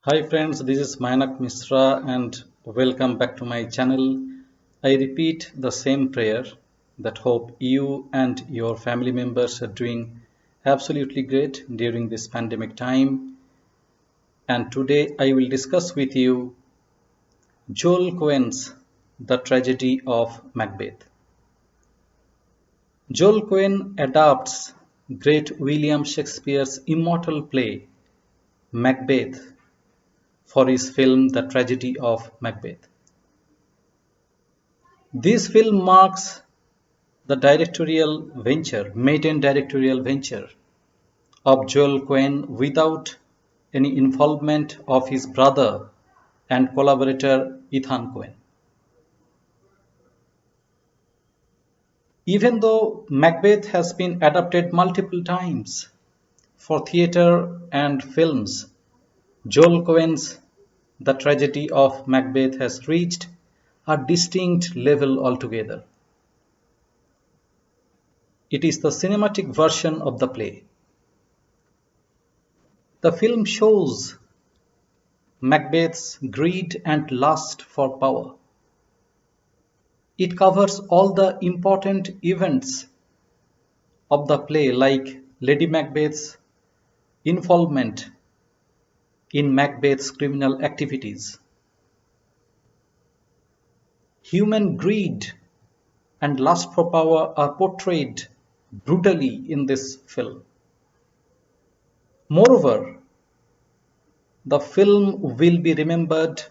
Hi friends, this is Mainak Misra and welcome back to my channel. I repeat the same prayer that hope you and your family members are doing absolutely great during this pandemic time. And today I will discuss with you Joel Coen's The Tragedy of Macbeth. Joel Coen adapts great William Shakespeare's immortal play Macbeth for his film The Tragedy of Macbeth. This film marks the maiden directorial venture of Joel Coen without any involvement of his brother and collaborator Ethan Coen. Even though Macbeth has been adapted multiple times for theatre and films, Joel Coen's The Tragedy of Macbeth has reached a distinct level altogether. It is the cinematic version of the play. The film shows Macbeth's greed and lust for power. It covers all the important events of the play, like Lady Macbeth's involvement in Macbeth's criminal activities. Human greed and lust for power are portrayed brutally in this film. Moreover, the film will be remembered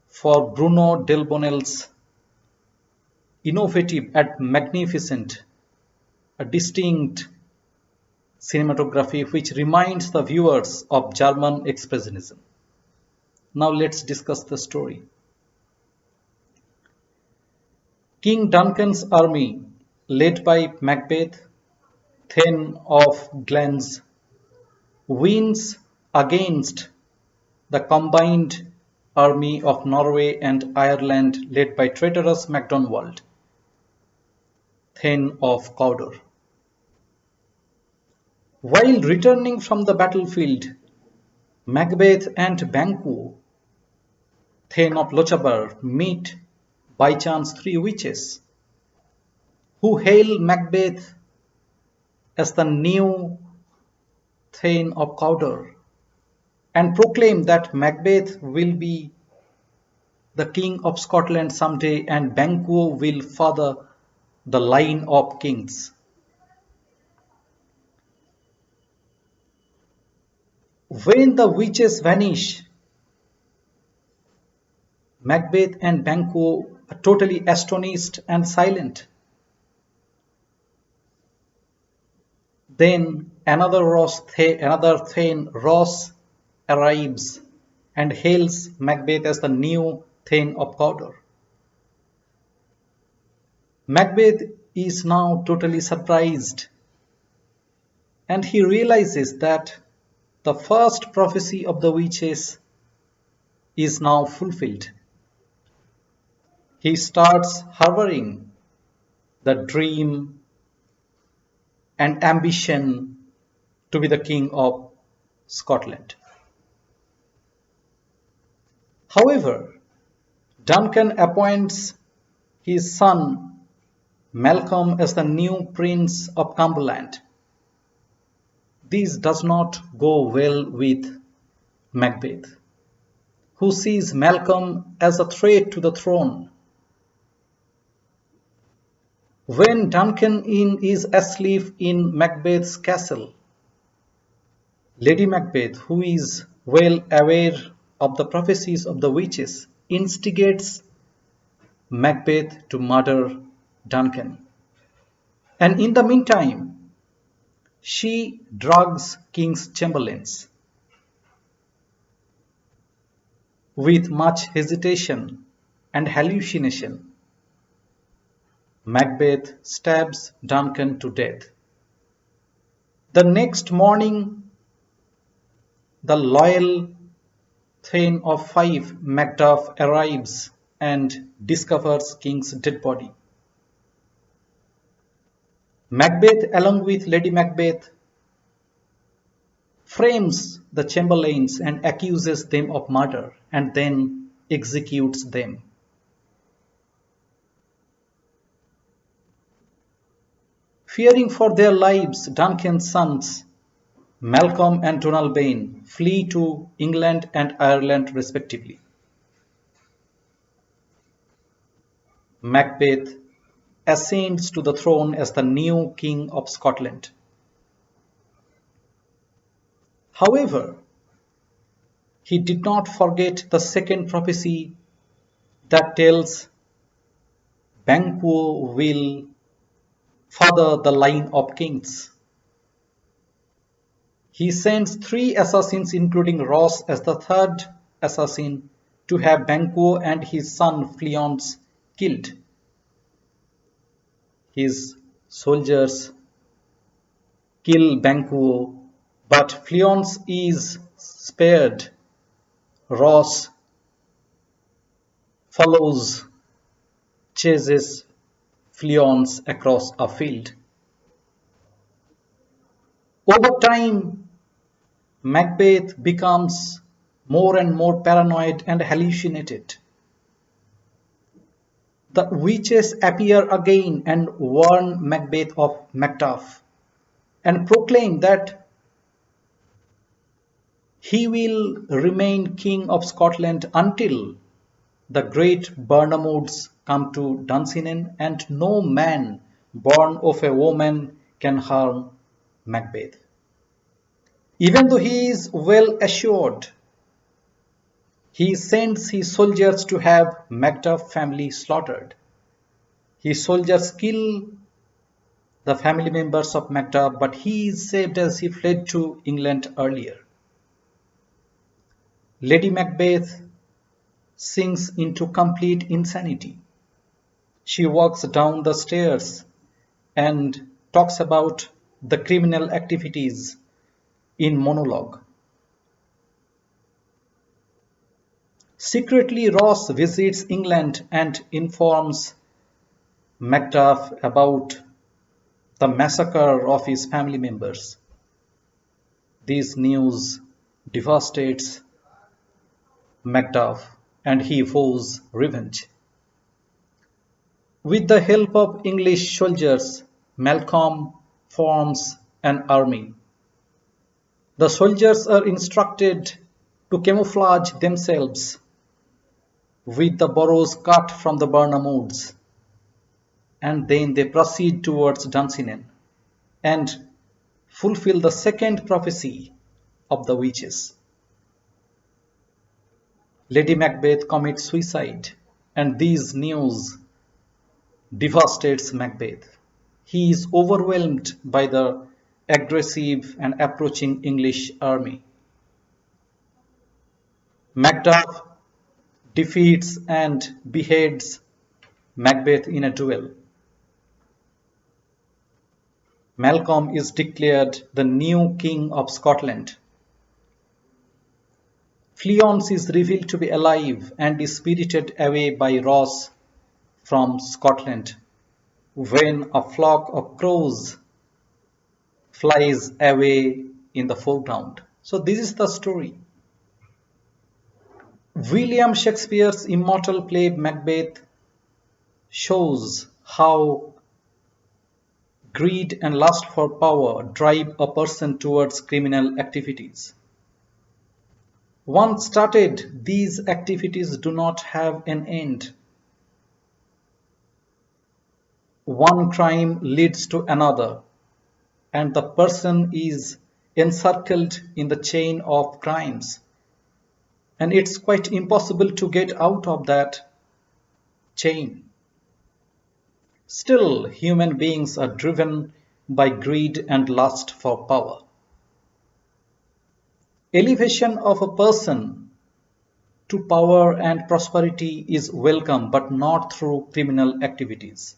for Bruno Delbonnel's innovative and magnificent, a distinct cinematography which reminds the viewers of German Expressionism. Now let's discuss the story. King Duncan's army, led by Macbeth, Thane of Glens, wins against the combined army of Norway and Ireland led by traitorous MacDonald, Thane of Cawdor. While returning from the battlefield, Macbeth and Banquo, Thane of Lochaber, meet by chance three witches who hail Macbeth as the new Thane of Cawdor and proclaim that Macbeth will be the king of Scotland someday and Banquo will further the line of kings. When the witches vanish, Macbeth and Banquo are totally astonished and silent. Then another Thane, Ross, arrives and hails Macbeth as the new Thane of Cawdor. Macbeth is now totally surprised and he realizes that the first prophecy of the witches is now fulfilled. He starts harboring the dream and ambition to be the king of Scotland. However, Duncan appoints his son Malcolm as the new Prince of Cumberland. This does not go well with Macbeth, who sees Malcolm as a threat to the throne. When Duncan is asleep in Macbeth's castle, Lady Macbeth, who is well aware of the prophecies of the witches, instigates Macbeth to murder Duncan. And in the meantime, she drugs King's chamberlains. With much hesitation and hallucination, Macbeth stabs Duncan to death. The next morning, the loyal Thane of Fife, Macduff, arrives and discovers King's dead body. Macbeth, along with Lady Macbeth, frames the chamberlains and accuses them of murder and then executes them. Fearing for their lives, Duncan's sons, Malcolm and Donalbain, flee to England and Ireland respectively. Macbeth ascends to the throne as the new King of Scotland. However, he did not forget the second prophecy that tells Banquo will further the line of kings. He sends three assassins, including Ross as the third assassin, to have Banquo and his son Fleance killed. His soldiers kill Banquo, but Fleance is spared. Ross follows, chases Fleance across a field. Over time, Macbeth becomes more and more paranoid and hallucinated. The witches appear again and warn Macbeth of Macduff and proclaim that he will remain King of Scotland until the great Bernamoods come to Dunsinane, and no man born of a woman can harm Macbeth. Even though he is well assured, he sends his soldiers to have Macduff family slaughtered. His soldiers kill the family members of Macduff, but he is saved as he fled to England earlier. Lady Macbeth sinks into complete insanity. She walks down the stairs and talks about the criminal activities in monologue. Secretly, Ross visits England and informs Macduff about the massacre of his family members. This news devastates Macduff and he vows revenge. With the help of English soldiers, Malcolm forms an army. The soldiers are instructed to camouflage themselves with the burrows cut from the Bernamoods, and then they proceed towards Dunsinane and fulfill the second prophecy of the witches. Lady Macbeth commits suicide, and this news devastates Macbeth. He is overwhelmed by the aggressive and approaching English army. Macduff defeats and beheads Macbeth in a duel. Malcolm is declared the new King of Scotland. Fleance is revealed to be alive and is spirited away by Ross from Scotland when a flock of crows flies away in the foreground. So this is the story. William Shakespeare's immortal play Macbeth shows how greed and lust for power drive a person towards criminal activities. Once started, these activities do not have an end. One crime leads to another, and the person is encircled in the chain of crimes. And it's quite impossible to get out of that chain. Still, human beings are driven by greed and lust for power. Elevation of a person to power and prosperity is welcome, but not through criminal activities.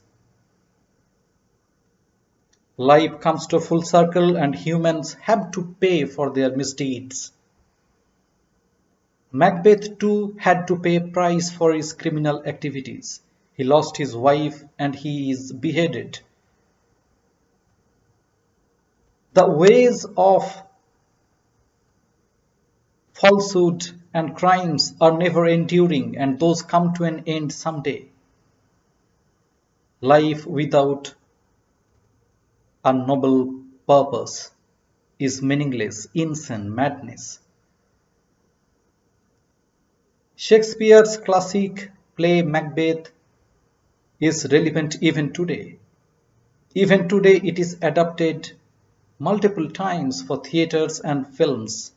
Life comes to a full circle and humans have to pay for their misdeeds. Macbeth too had to pay a price for his criminal activities. He lost his wife and he is beheaded. The ways of Falsehood and crimes are never enduring, and those come to an end someday. Life without a noble purpose is meaningless, insane, madness. Shakespeare's classic play Macbeth is relevant even today. Even today, it is adapted multiple times for theaters and films.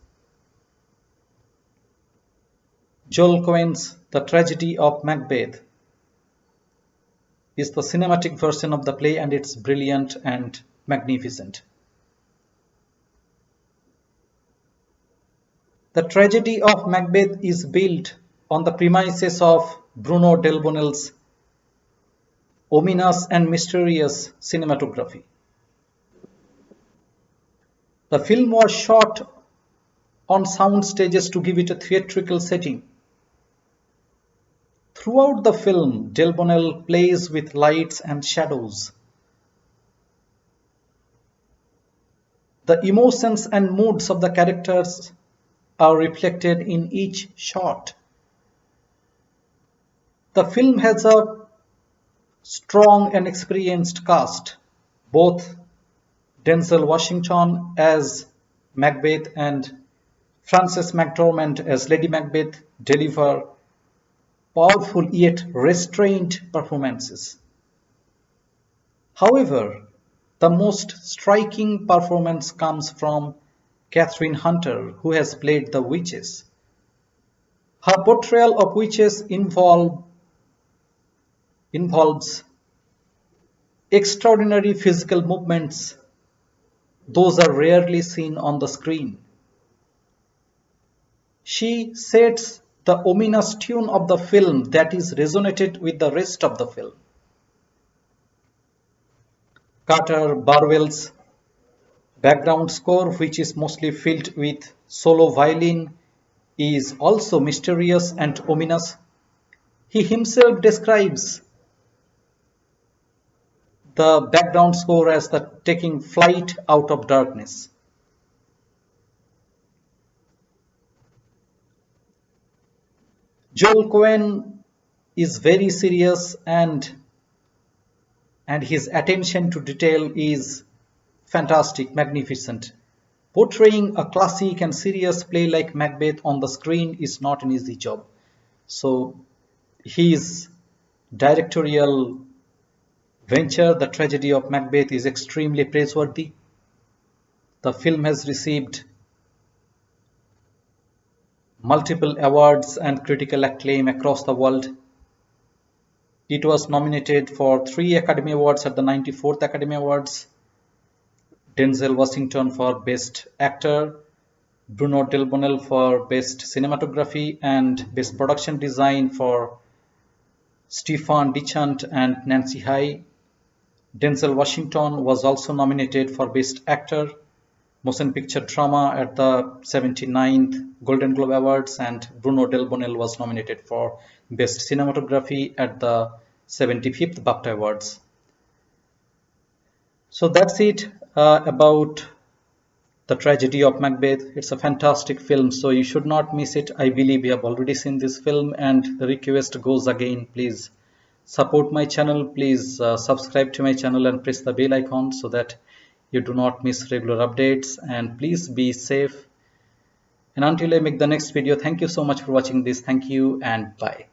Joel Coen's The Tragedy of Macbeth is the cinematic version of the play, and it's brilliant and magnificent. The Tragedy of Macbeth is built on the premises of Bruno Delbonnel's ominous and mysterious cinematography. The film was shot on sound stages to give it a theatrical setting. Throughout the film, Delbonnel plays with lights and shadows. The emotions and moods of the characters are reflected in each shot. The film has a strong and experienced cast. Both Denzel Washington as Macbeth and Frances McDormand as Lady Macbeth deliver powerful yet restrained performances. However, the most striking performance comes from Catherine Hunter, who has played the witches. Her portrayal of witches involves extraordinary physical movements. Those are rarely seen on the screen. She sets the ominous tune of the film that is resonated with the rest of the film. Carter Barwell's background score, which is mostly filled with solo violin, is also mysterious and ominous. He himself describes the background score as the taking flight out of darkness. Joel Coen is very serious, and his attention to detail is fantastic, magnificent. Portraying a classic and serious play like Macbeth on the screen is not an easy job. So his directorial venture, The Tragedy of Macbeth, is extremely praiseworthy. The film has received multiple awards and critical acclaim across the world. It was nominated for 3 Academy Awards at the 94th Academy Awards. Denzel Washington for Best Actor, Bruno Delbonnel for Best Cinematography, and Best Production Design for Stefan Dichant and Nancy High. Denzel Washington was also nominated for Best Actor, Motion Picture Drama at the 79th Golden Globe Awards, and Bruno Delbonnel was nominated for Best Cinematography at the 75th BAFTA Awards. So that's it about The Tragedy of Macbeth. It's a fantastic film, so you should not miss it. I believe you have already seen this film, and the request goes again, please support my channel. Please subscribe to my channel and press the bell icon so that you do not miss regular updates, and please be safe. And until I make the next video, thank you so much for watching this. Thank you and bye.